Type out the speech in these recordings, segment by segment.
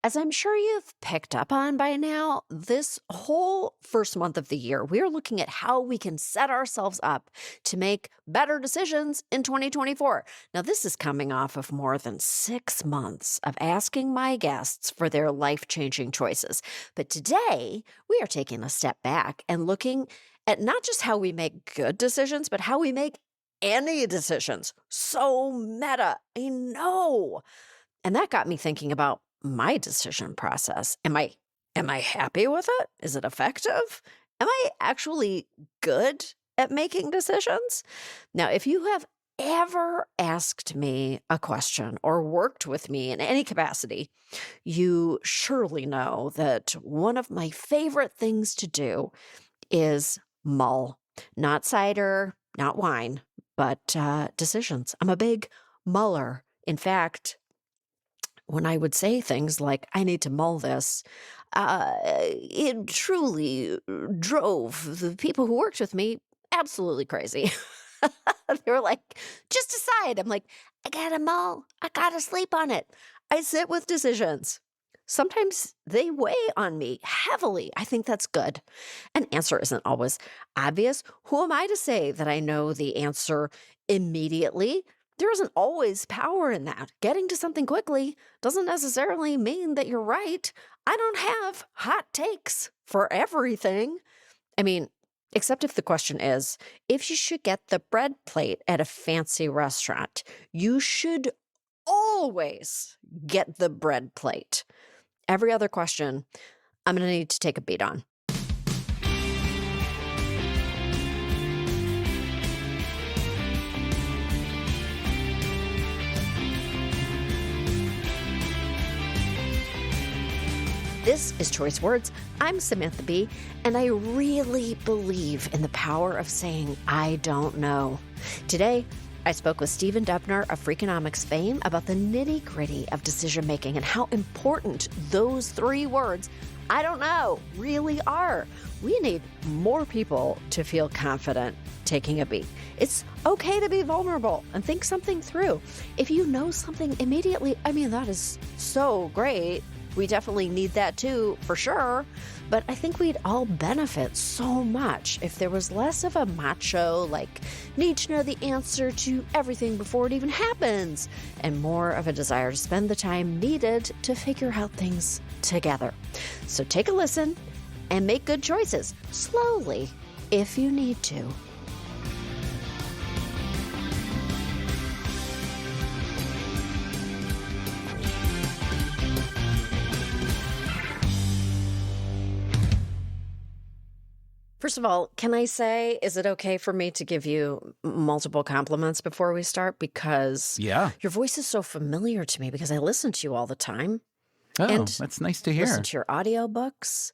As I'm sure you've picked up on by now, this whole first month of the year, we're looking at how we can set ourselves up to make better decisions in 2024. Now, this is coming off of more than 6 months of asking my guests for their life-changing choices. But today, we are taking a step back and looking at not just how we make good decisions, but how we make any decisions. So meta, I know. And that got me thinking about my decision process. Am I happy with it? Is it effective? Am I actually good at making decisions? Now, if you have ever asked me a question or worked with me in any capacity, you surely know that one of my favorite things to do is mull. Not cider, not wine, but decisions. I'm a big muller. In fact, when I would say things like, I need to mull this, it truly drove the people who worked with me absolutely crazy. They were like, just decide. I'm like, I gotta mull. I gotta sleep on it. I sit with decisions. Sometimes they weigh on me heavily. I think that's good. An answer isn't always obvious. Who am I to say that I know the answer immediately? There isn't always power in that. Getting to something quickly doesn't necessarily mean that you're right. I don't have hot takes for everything. I mean, except if the question is, if you should get the bread plate at a fancy restaurant, you should always get the bread plate. Every other question, I'm going to need to take a beat on. This is Choice Words. I'm Samantha Bee, and I really believe in the power of saying, I don't know. Today, I spoke with Stephen Dubner of Freakonomics fame about the nitty-gritty of decision-making and how important those 3 words, I don't know, really are. We need more people to feel confident taking a beat. It's okay to be vulnerable and think something through. If you know something immediately, that is so great. We definitely need that too, for sure. But I think we'd all benefit so much if there was less of a macho, need to know the answer to everything before it even happens, and more of a desire to spend the time needed to figure out things together. So take a listen and make good choices, slowly, if you need to. First of all, can I say, is it okay for me to give you multiple compliments before we start? Because your voice is so familiar to me because I listen to you all the time. Oh, and that's nice to hear. Listen to your audiobooks.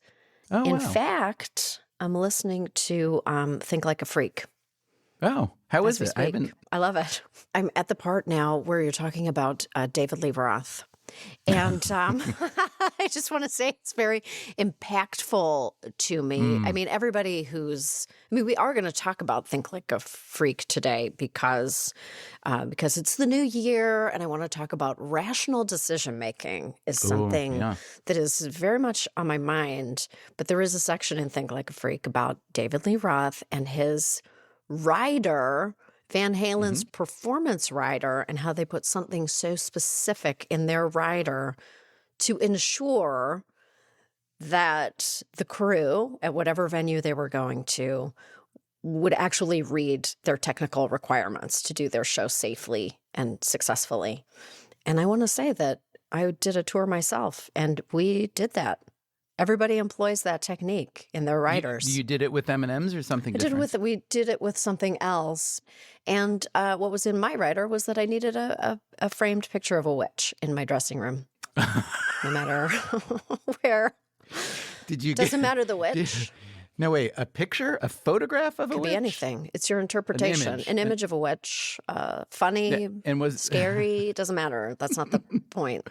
Oh, In wow. fact, I'm listening to Think Like a Freak. Oh, how is as we it? speak. I love it. I'm at the part now where you're talking about David Lee Roth. And I just want to say it's very impactful to me. Everybody we are going to talk about Think Like a Freak today because it's the new year, and I want to talk about rational decision-making is something that is very much on my mind. But there is a section in Think Like a Freak about David Lee Roth and his rider, Van Halen's performance rider, and how they put something so specific in their rider to ensure that the crew at whatever venue they were going to would actually read their technical requirements to do their show safely and successfully. And I want to say that I did a tour myself, and we did that. Everybody employs that technique in their riders. You did it with M&Ms or something different? We did it with something else. And what was in my rider was that I needed a framed picture of a witch in my dressing room. No matter where. Doesn't matter the witch. No, wait, a picture? A photograph of a witch? Could be anything. It's your interpretation. An image of a witch. Funny, scary, doesn't matter. That's not the point.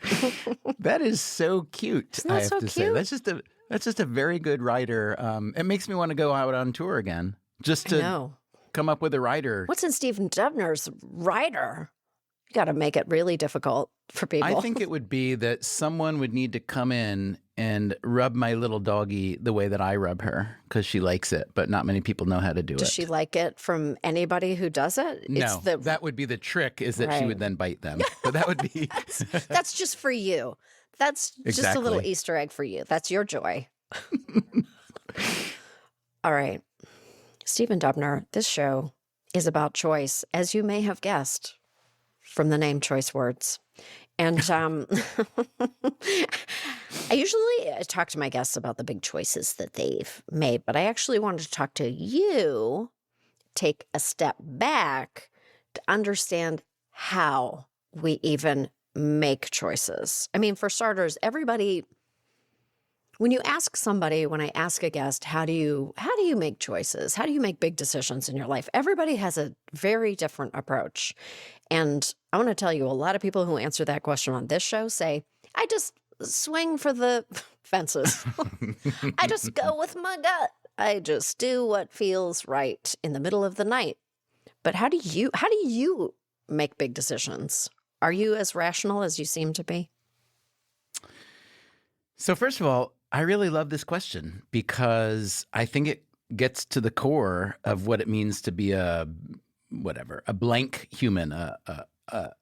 That is so cute, Isn't that I have so to cute? say. That's just a very good rider. It makes me want to go out on tour again. Just to come up with a rider. What's in Stephen Dubner's rider? got to make it really difficult for I people. think it would be that someone would need to come in and rub my little doggie the way that I rub her because she likes it, but not many people know how to do Does it. she like it from anybody who does it? No, that would be the trick, is that she would Right. then bite them. But that would be That's just for you. That's just a little exactly. Easter egg for you. That's your joy. All right. Stephen Dubner, this show is about choice, as you may have guessed from the name Choice Words. And I usually talk to my guests about the big choices that they've made, but I actually wanted to talk to you, take a step back to understand how we even make choices. I mean, for starters, everybody, when you ask somebody, when I ask a guest, how do you make choices? How do you make big decisions in your life? Everybody has a very different approach. And I want to tell you, a lot of people who answer that question on this show say, I just swing for the fences. I just go with my gut. I just do what feels right in the middle of the night. But how do you make big decisions? Are you as rational as you seem to be? So first of all, I really love this question because I think it gets to the core of what it means to be a blank human, a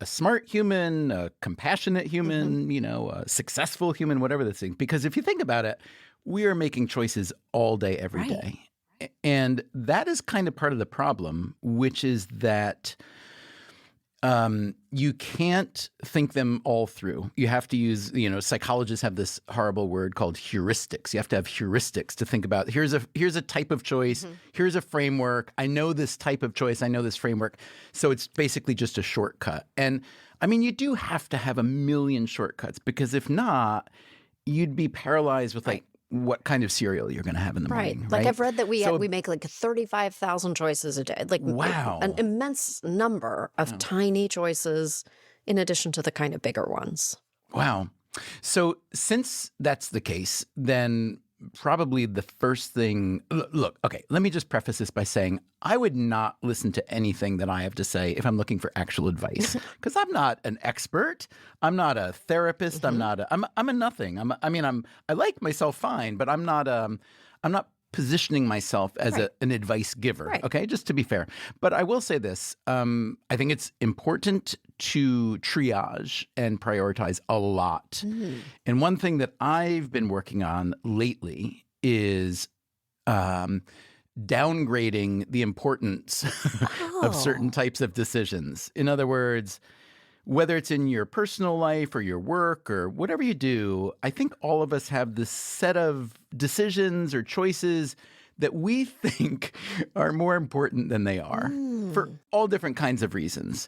smart human, a compassionate human, a successful human, whatever the thing. Because if you think about it, we are making choices all day, every day. And that is kind of part of the problem, which is that you can't think them all through. You have to use, psychologists have this horrible word called heuristics. You have to have heuristics to think about, here's a type of choice, here's a framework. I know this type of choice, I know this framework. So it's basically just a shortcut. And I mean, you do have to have a million shortcuts, because if not, you'd be paralyzed with what kind of cereal you're going to have in the morning. Like I've read that we make like 35,000 choices a day. Like wow, an immense number of tiny choices in addition to the kind of bigger ones. Wow. So since that's the case, then probably the first thing, look, okay, let me just preface this by saying I would not listen to anything that I have to say if I'm looking for actual advice, because I'm not an expert. I'm not a therapist. I'm a nothing. I like myself fine, but I'm not positioning myself as an advice giver. Okay, just to be fair. But I will say this, I think it's important to triage and prioritize a lot. And one thing that I've been working on lately is downgrading the importance of certain types of decisions. In other words, whether it's in your personal life or your work or whatever you do, I think all of us have this set of decisions or choices that we think are more important than they are for all different kinds of reasons.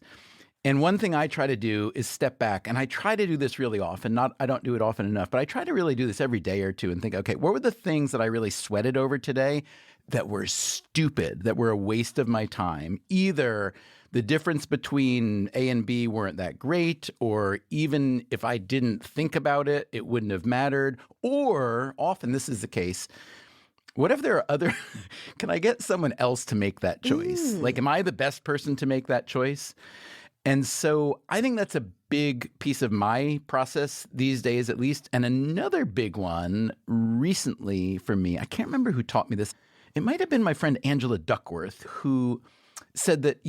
And one thing I try to do is step back, and I try to do this really often. I don't do it often enough, but I try to really do this every day or two and think, okay, what were the things that I really sweated over today that were stupid, that were a waste of my time? Either the difference between A and B weren't that great, or even if I didn't think about it, it wouldn't have mattered. Or often this is the case, what if there are other, can I get someone else to make that choice? Like, am I the best person to make that choice? And so I think that's a big piece of my process these days, at least. And another big one recently for me, I can't remember who taught me this. It might have been my friend Angela Duckworth, who said that,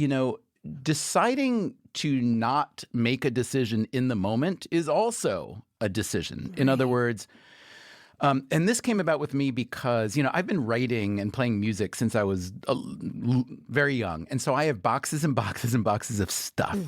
deciding to not make a decision in the moment is also a decision. In other words, and this came about with me because, I've been writing and playing music since I was very young. And so I have boxes and boxes and boxes of stuff.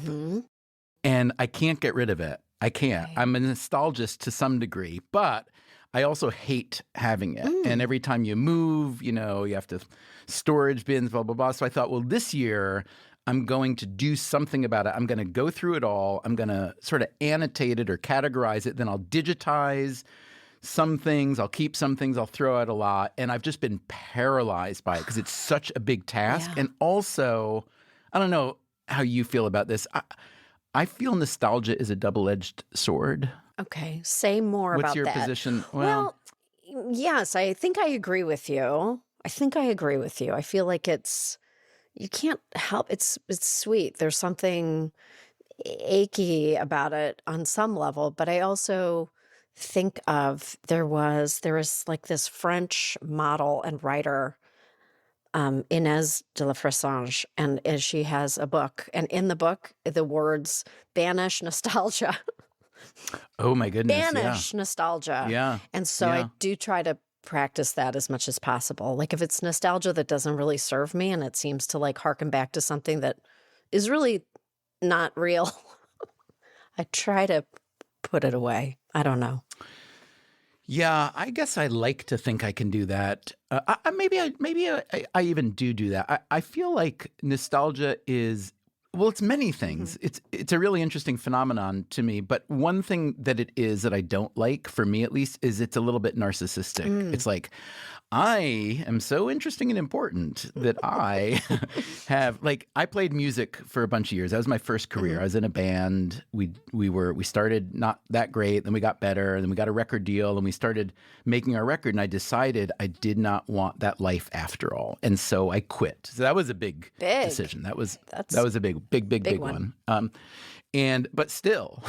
And I can't get rid of it. I can't. I'm a nostalgist to some degree, but I also hate having it. And every time you move, you have to storage bins, blah, blah, blah. So I thought, well, this year I'm going to do something about it. I'm going to go through it all. I'm going to sort of annotate it or categorize it. Then I'll digitize some things. I'll keep some things. I'll throw out a lot. And I've just been paralyzed by it because it's such a big task. And also, I don't know how you feel about this. I feel nostalgia is a double-edged sword. Okay, say more about that. What's your position? Well, yes, I think I agree with you. I feel like you can't help, it's sweet. There's something, achy about it on some level, but I also think of there was like this French model and writer, Inez de la Fressange, and she has a book, and in the book, the words banish nostalgia, Oh my goodness. Yeah. banish nostalgia. Yeah. And so I Yeah. do try to practice that as much as possible. Like if it's nostalgia that doesn't really serve me and it seems to like harken back to something that is really not real, I try to put it away. I don't know. Yeah, I guess I like to think I can do that. Maybe I even do that. I feel like nostalgia is, well, it's many Mhm. things. It's a really interesting phenomenon to me. But one thing that it is that I don't like, for me at least, is it's a little bit narcissistic. Mm. It's like, I am so interesting and important that I have, like, I played music for a bunch of years. That was my first career. Mhm. I was in a band. We started not that great, then we got better, and then we got a record deal, and we started making our record. And I decided I did not want that life after all, and so I quit. So that was a big Big. decision. That That's was a big big one. one. But still,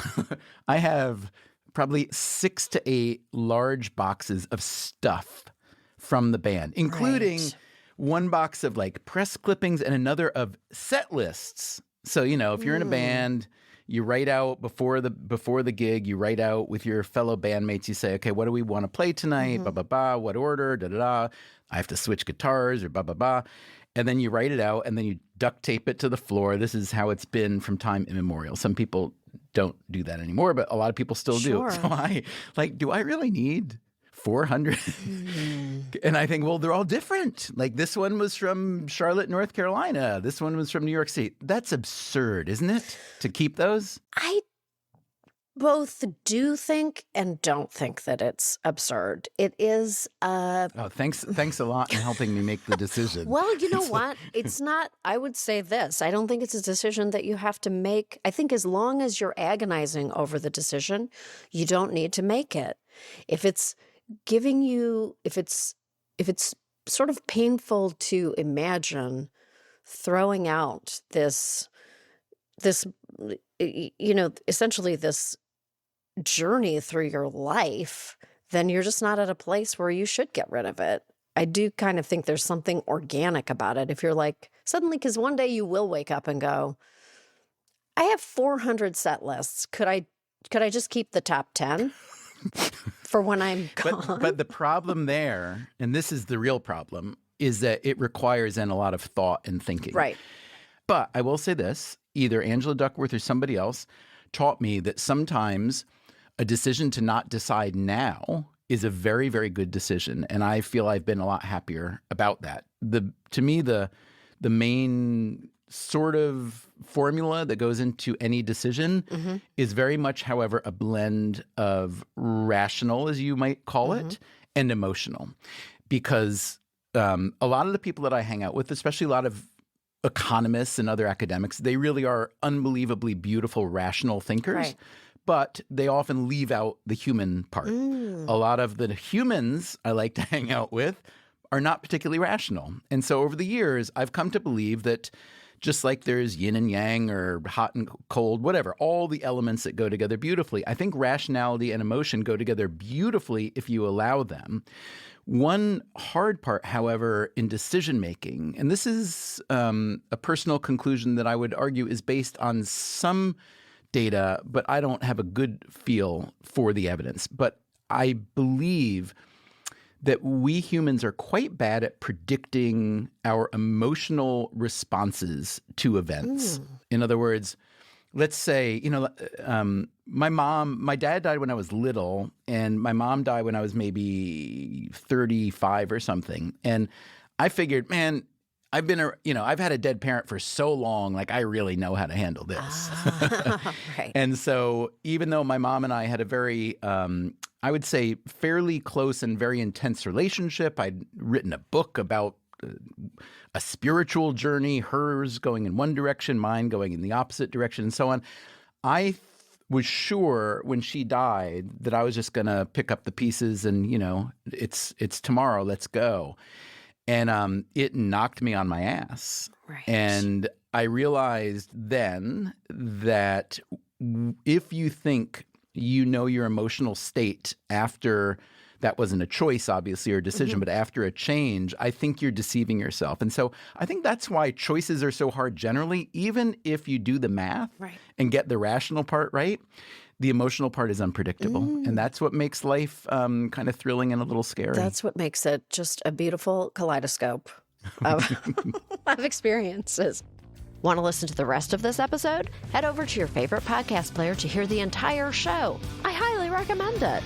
I have probably 6 to 8 large boxes of stuff from the band, including Right. one box of like press clippings and another of set lists. So, if you're in a Mm. band, you write out before the gig, you write out with your fellow bandmates, you say, okay, what do we want to play tonight? Blah, Mhm. blah, blah, what order, da, da, da. I have to switch guitars or blah, blah, blah. And then you write it out and then you duct tape it to the floor. This is how it's been from time immemorial. Some people don't do that anymore, but a lot of people still do. So Sure. do I really need 400? Mm. And I think, well, they're all different. Like this one was from Charlotte, North Carolina. This one was from New York City. That's absurd, isn't it? To keep those? I both do think and don't think that it's absurd. It is, Oh, thanks a lot in helping me make the decision. well, you know It's like, what? It's not, I would say this. I don't think it's a decision that you have to make. I think as long as you're agonizing over the decision, you don't need to make it. If it's giving you, if it's sort of painful to imagine throwing out this, essentially this journey through your life, then you're just not at a place where you should get rid of it. I do kind of think there's something organic about it. If you're like, suddenly, because one day you will wake up and go, I have 400 set lists. Could I just keep the top 10 for when I'm gone? but the problem there, and this is the real problem, is that it requires then a lot of thought and thinking. Right. But I will say this, either Angela Duckworth or somebody else taught me that sometimes a decision to not decide now is a very, very good decision. And I feel I've been a lot happier about that. To me, the main sort of formula that goes into any decision Mm-hmm. is very much, however, a blend of rational, as you might call Mm-hmm. it, and emotional. Because a lot of the people that I hang out with, especially a lot of economists and other academics, they really are unbelievably beautiful, rational thinkers. Right. But they often leave out the human part. Mm. A lot of the humans I like to hang out with are not particularly rational. And so over the years, I've come to believe that just like there's yin and yang or hot and cold, whatever, all the elements that go together beautifully, I think rationality and emotion go together beautifully if you allow them. One hard part, however, in decision making, and this is a personal conclusion that I would argue is based on some data, but I don't have a good feel for the evidence. But I believe that we humans are quite bad at predicting our emotional responses to events. In other words, let's say, my dad died when I was little, and my mom died when I was maybe 35 or something. And I figured, man, I've had a dead parent for so long, like I really know how to handle this. Ah, right. And so even though my mom and I had a very, I would say, fairly close and very intense relationship, I'd written a book about a spiritual journey, hers going in one direction, mine going in the opposite direction, and so on. I was sure when she died that I was just going to pick up the pieces and, it's tomorrow, let's go. And it knocked me on my ass. Right. And I realized then that if you think you know your emotional state after that wasn't a choice, obviously, or a decision, but after a change, I think you're deceiving yourself. And so I think that's why choices are so hard generally. Even if you do the math and get the rational part right, the emotional part is unpredictable. And that's what makes life kind of thrilling and a little scary. That's what makes it just a beautiful kaleidoscope of, of experiences. Want to listen to the rest of this episode? Head over to your favorite podcast player to hear the entire show. I highly recommend it.